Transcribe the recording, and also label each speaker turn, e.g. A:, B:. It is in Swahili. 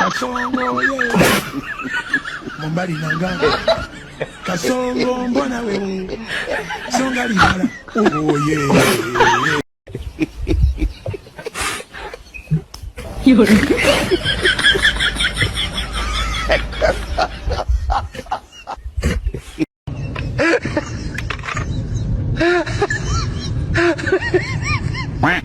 A: Kasongo ye Mumbali nanga Kasongo mbona wewe Songa libala oh yeah
B: Yuri.
C: Quack.